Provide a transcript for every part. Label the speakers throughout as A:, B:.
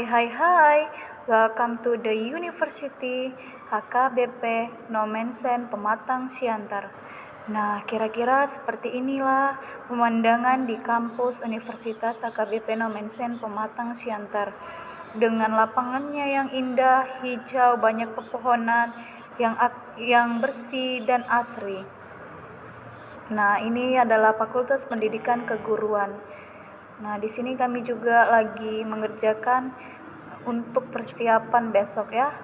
A: Hai, welcome to the University HKBP Nomensen Pematang Siantar. Nah, kira-kira seperti inilah pemandangan di kampus Universitas HKBP Nomensen Pematang Siantar. Dengan lapangannya yang indah, hijau, banyak pepohonan, yang bersih dan asri. Nah, ini adalah Fakultas Pendidikan Keguruan. Nah, di sini kami juga lagi mengerjakan untuk persiapan besok ya.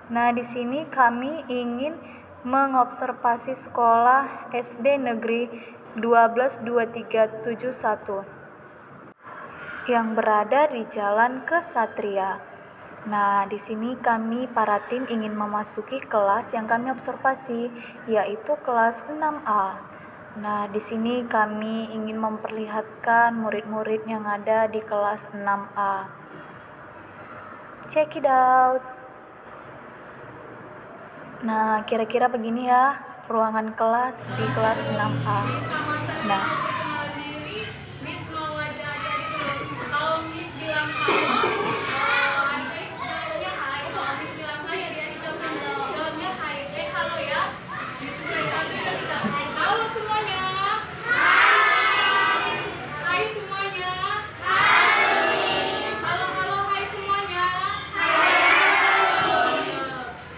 A: Nah, di sini kami ingin mengobservasi sekolah SD Negeri 122371 yang berada di Jalan Kesatria. Nah, di sini kami para tim ingin memasuki kelas yang kami observasi, yaitu kelas 6A. Nah, di sini kami ingin memperlihatkan murid-murid yang ada di kelas 6A. Check it out. Nah, kira-kira begini ya ruangan kelas di kelas 6A. Nah,
B: Miss mau ngajak adik dulu. Kalau Miss bilang halo, adik jawabnya hai. Kalau Miss bilang hai, adik jawabnya hai. Halo ya. Miss mulai 1, 2, 3. Halo semuanya. Hai. Hai semuanya. Hai. Halo, hai semuanya. Hai.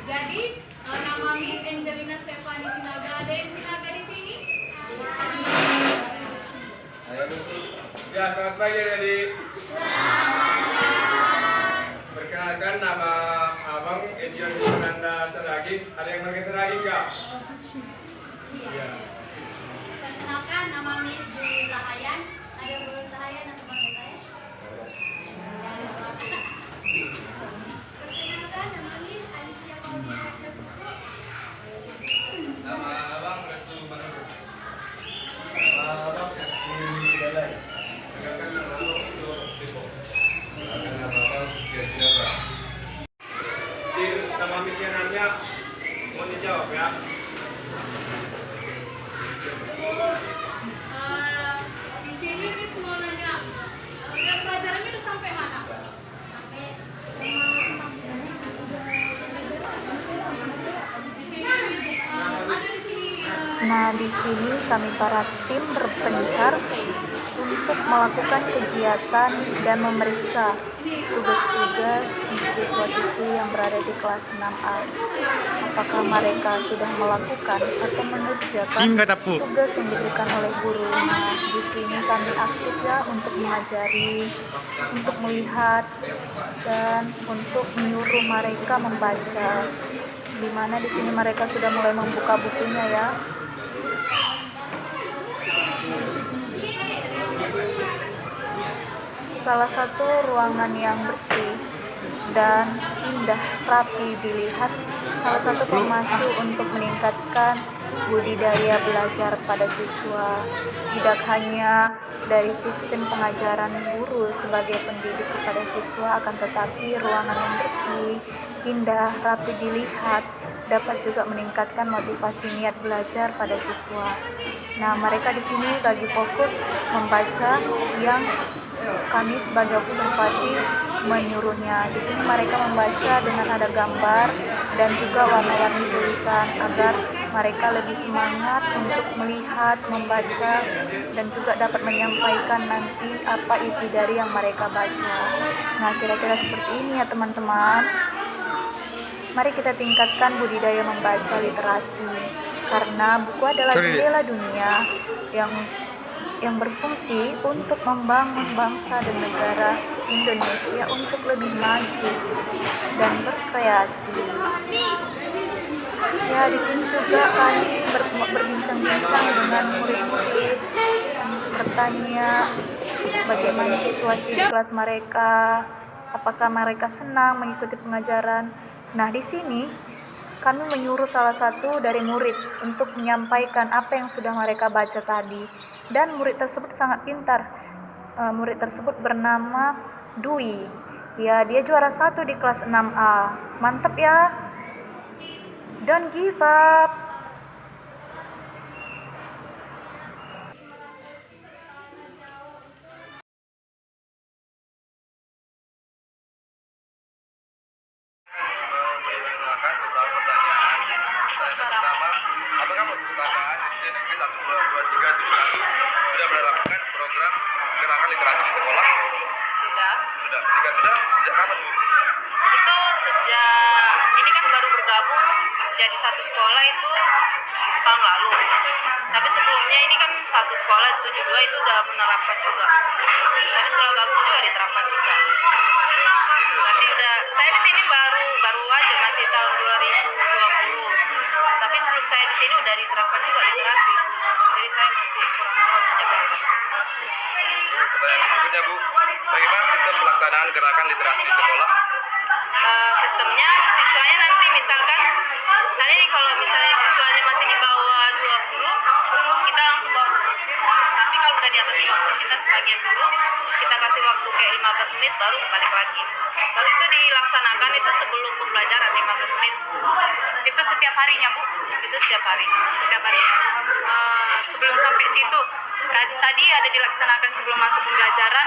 B: Jadi nama Miss Angelina Stefani Sinaga. Ada yang Sinaga di sini?
C: Ya, selamat pagi adik. Perkenalkan, nama abang Edion Fernanda Saragih. Ada yang pakai Saragih nggak? Iya.
B: Perkenalkan, nama Miss Juli Zahayan. Ada yang belum Zahayan atau pakai saya? Perkenalkan, nama Miss Alicia Paulina Jepuk.
C: Nama abang Restu Manur. Nama abang Ini Sidalai. Perkenalkan, nama abang Untuk Depok. Perkenalkan, nama abang Sia Sidabra. Sama misinya nanya, mau dijawab ya?
B: Di sini Miss mau nanya, jam pelajarannya udah sampai mana? Di sini Miss, ada di sini.
A: Nah, di sini kami para tim berpencar untuk melakukan kegiatan dan memeriksa tugas-tugas siswa-siswi yang berada di kelas 6A. Apakah mereka sudah melakukan atau mengerjakan tugas yang diberikan oleh guru. Nah, di sini kami aktif ya untuk mengajari, untuk melihat, dan untuk menyuruh mereka membaca. Di mana di sini mereka sudah mulai membuka bukunya ya. Salah satu ruangan yang bersih dan indah, rapi dilihat, salah satu pemacu untuk meningkatkan budidaya belajar pada siswa. Tidak hanya dari sistem pengajaran guru sebagai pendidik kepada siswa, akan tetapi ruangan yang bersih, indah, rapi dilihat dapat juga meningkatkan motivasi niat belajar pada siswa. Nah, mereka di sini lagi fokus membaca yang kami sebagai observasi menyuruhnya. Di sini mereka membaca dengan ada gambar dan juga warna-warni tulisan agar mereka lebih semangat untuk melihat, membaca, dan juga dapat menyampaikan nanti apa isi dari yang mereka baca. Nah, kira-kira seperti ini ya teman-teman. Mari kita tingkatkan budidaya membaca literasi, karena buku adalah jendela dunia yang berfungsi untuk membangun bangsa dan negara Indonesia untuk lebih maju dan berkreasi. Ya, di sini juga kami berbincang-bincang dengan murid-murid, bertanya bagaimana situasi di kelas mereka, apakah mereka senang mengikuti pengajaran. Nah, di sini kami menyuruh salah satu dari murid untuk menyampaikan apa yang sudah mereka baca tadi. Dan murid tersebut sangat pintar. Murid tersebut bernama Dwi. Ya, dia juara 1 di kelas 6A. Mantap ya. Don't give up.
C: perpustakaan SD Negeri 1, 2, 3 itu sudah menerapkan program gerakan literasi di sekolah?
D: Sudah.
C: Sudah. Jika sudah, sejak kapan Bu?
D: Itu sejak ini kan baru bergabung jadi satu sekolah itu tahun lalu. Tapi sebelumnya ini kan satu sekolah 72 itu udah menerapkan juga. Tapi setelah gabung juga diterapkan juga. Berarti udah saya di sini baru aja masih tahun 2020. Tapi sebelum saya di sini udah diterapkan juga literasi. Jadi saya masih kurang tahu sejak kapan.
C: Pertanyaan berikutnya Bu, bagaimana sistem pelaksanaan gerakan literasi di sekolah?
D: Sistemnya siswanya nanti misalnya nih kalau misalnya siswanya masih di bawah 20 kita langsung bawa tapi kalau udah di atas 50 kita sebagian dulu kita kasih waktu kayak 15 menit baru balik lagi baru itu dilaksanakan itu sebelum pembelajaran 15 menit
A: Itu setiap harinya, Bu?
D: itu setiap hari
A: Sebelum sampai situ, kan tadi ada dilaksanakan sebelum masuk pembelajaran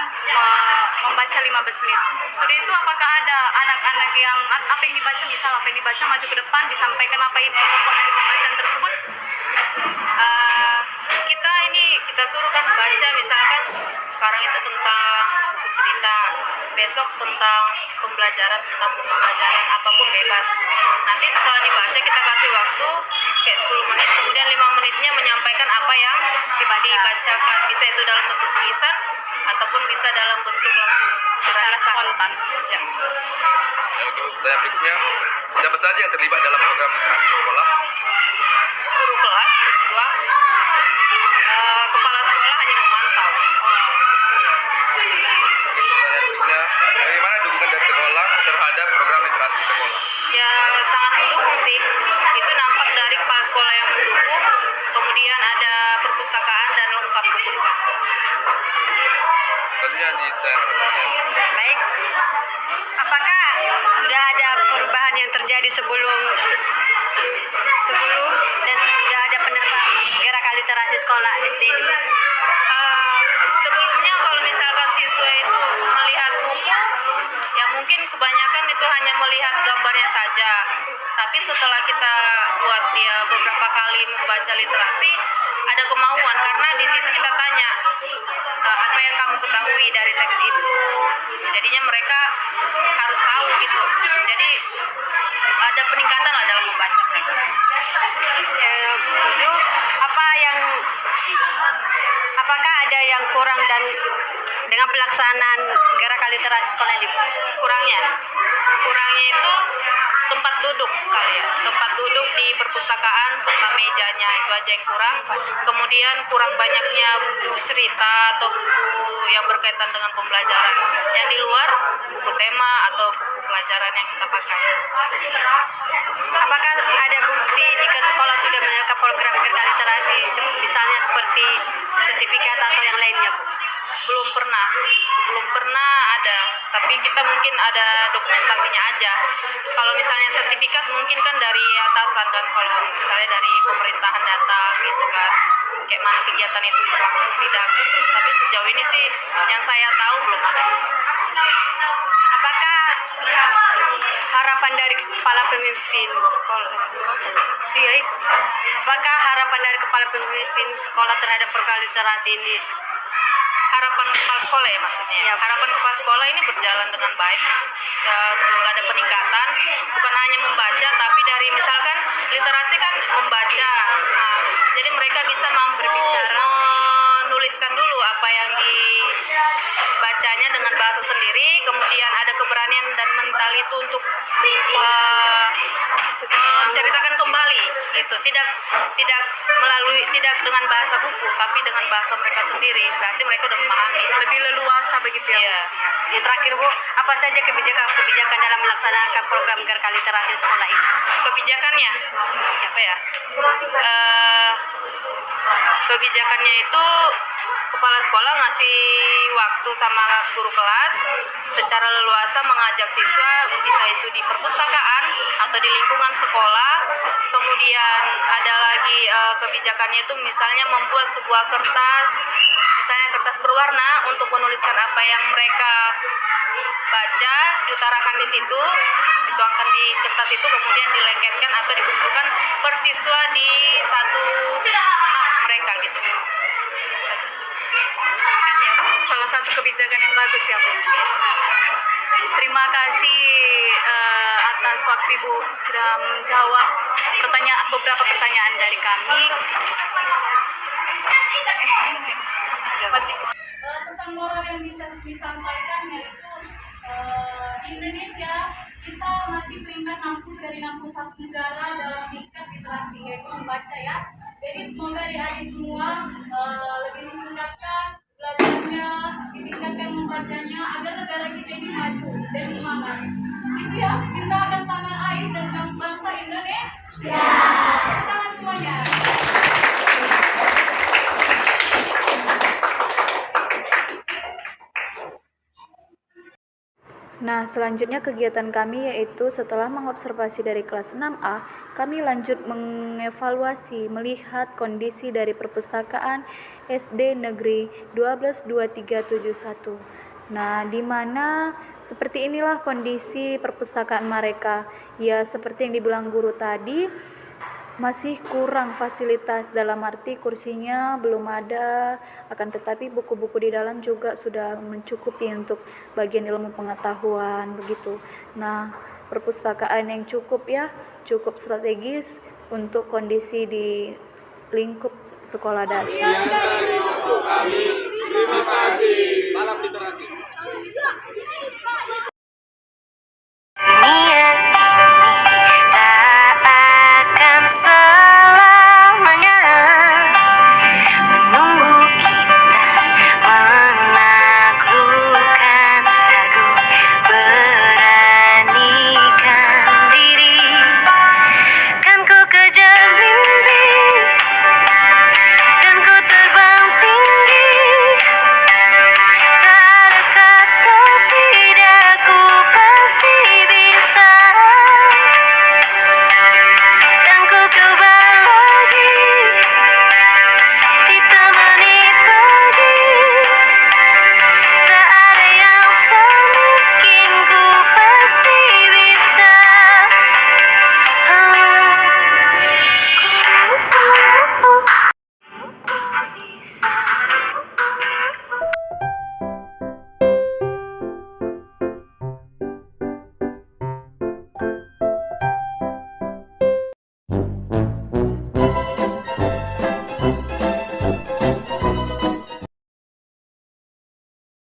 A: membaca 15 menit. Sudah itu apakah ada anak-anak yang apa yang dibaca, misal apa yang dibaca maju ke depan disampaikan apa isi pokok pembacaan tersebut?
D: Kita suruh kan baca misalkan sekarang itu tentang buku cerita besok tentang pembelajaran tentang buku pelajaran apapun bebas nanti setelah dibaca kita kasih waktu kayak 10 menit kemudian 5 menitnya menyampaikan apa yang dibacakan bisa itu dalam bentuk tulisan ataupun bisa dalam bentuk langsung
A: Secara spontan.
D: ya.
C: Untuk pertanyaan berikutnya, siapa saja yang terlibat dalam program literasi di sekolah?
D: Guru kelas siswa kepala sekolah hanya memantau.
C: Pertanyaan berikutnya, bagaimana dukungan dari sekolah terhadap program literasi di sekolah?
D: Ya sangat mendukung sih itu nampak dari kepala sekolah yang mendukung kemudian ada perpustakaan dan lengkap buku di sana.
C: Tentunya di daerah.
E: Baik, apakah sudah ada perubahan yang terjadi sebelum dan sesudah ada penerbangan gerakan literasi sekolah SD ini?
D: Sebelumnya kalau misalkan siswa itu melihat buku ya mungkin kebanyakan itu hanya melihat gambarnya saja tapi setelah kita buat dia beberapa kali membaca literasi ada kemauan karena di situ kita tanya apa yang kamu ketahui dari teks itu jadinya mereka harus tahu gitu jadi ada peningkatan lah dalam membaca mereka.
E: Itu apakah ada yang kurang dan dengan pelaksanaan gerakan literasi sekolah ini?
D: Kurangnya itu tempat duduk kali ya tempat duduk di perpustakaan serta mejanya itu aja yang kurang kemudian kurang banyaknya buku cerita atau buku yang berkaitan dengan pembelajaran yang di luar buku tema atau buku pelajaran yang kita pakai.
E: Apakah ada bukti jika sekolah sudah menerapkan program gerakan literasi misalnya seperti sertifikat atau yang lainnya, Bu?
D: belum pernah ada tapi kita mungkin ada dokumentasinya aja kalau misalnya sertifikat mungkin kan dari atasan kan kalau misalnya dari pemerintahan datang gitu kan kayak mana kegiatan itu berlangsung tidak tapi sejauh ini sih yang saya tahu belum ada.
E: Apakah harapan dari kepala pemimpin sekolah? Apakah harapan dari kepala pemimpin sekolah terhadap program literasi ini?
D: Harapan kepala sekolah ya maksudnya
E: Ya.
D: Harapan kepala sekolah ini berjalan dengan baik semoga ada peningkatan bukan hanya membaca tapi dari misalkan literasi kan membaca jadi mereka bisa mampu menuliskan dulu apa yang dibacanya dengan bahasa sendiri kemudian ada keberanian dan mental itu untuk menceritakan kembali gitu tidak dengan bahasa buku tapi dengan bahasa mereka sendiri berarti mereka udah memahami
A: Lebih leluasa begitu ya?
D: ya.
E: Yang terakhir, Bu, apa saja kebijakan dalam melaksanakan program gerakan literasi sekolah ini?
D: Kebijakannya apa ya kebijakannya itu kepala sekolah ngasih waktu sama guru kelas secara leluasa mengajak siswa, bisa itu di perpustakaan atau di lingkungan sekolah. Kemudian ada lagi kebijakannya itu misalnya membuat sebuah kertas, misalnya kertas berwarna untuk menuliskan apa yang mereka baca, diutarakan di situ. Itu akan di kertas itu kemudian dilengketkan atau dikumpulkan per siswa di satu map mereka gitu.
A: Salah satu kebijakan yang bagus ya Bu. Terima kasih atas waktu Ibu sudah menjawab beberapa pertanyaan dari kami.
B: Pesan moral yang bisa disampaikan yaitu di Indonesia kita masih peringkat 60 dari 61 negara dalam tingkat literasi yaitu membaca ya. Jadi semoga adik-adik semua lebih ditingkatkan belajarnya, ditingkatkan membacanya agar negara kita ini maju dan semangat. Itu ya, cinta akan tanah air dan bangsa Indonesia. Tepuk tangan semuanya.
A: Nah, selanjutnya kegiatan kami yaitu setelah mengobservasi dari kelas 6A, kami lanjut mengevaluasi, melihat kondisi dari perpustakaan SD Negeri 122371. Nah, di mana seperti inilah kondisi perpustakaan mereka. Ya, seperti yang dibilang guru tadi, masih kurang fasilitas, dalam arti kursinya belum ada, akan tetapi buku-buku di dalam juga sudah mencukupi untuk bagian ilmu pengetahuan begitu. Nah, perpustakaan yang cukup ya, cukup strategis untuk kondisi di lingkup sekolah dasar.
C: Terima kasih. Salam literasi.